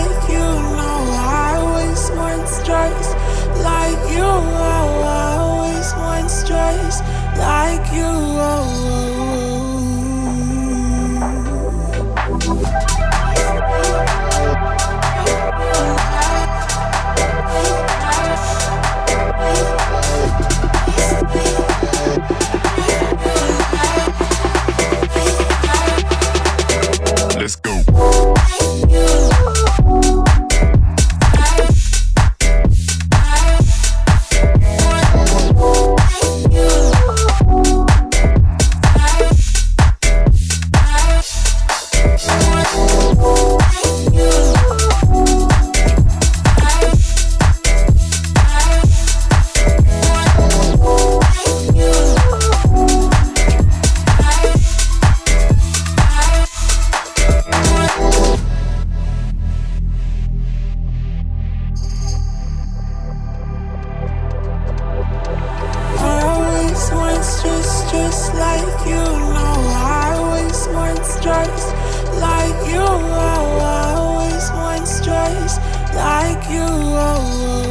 like you. No, I always want stress like you. Oh, I always want stress like you. Let's go. Just like you, no, I always want stress like you. Oh, I always want stress like you.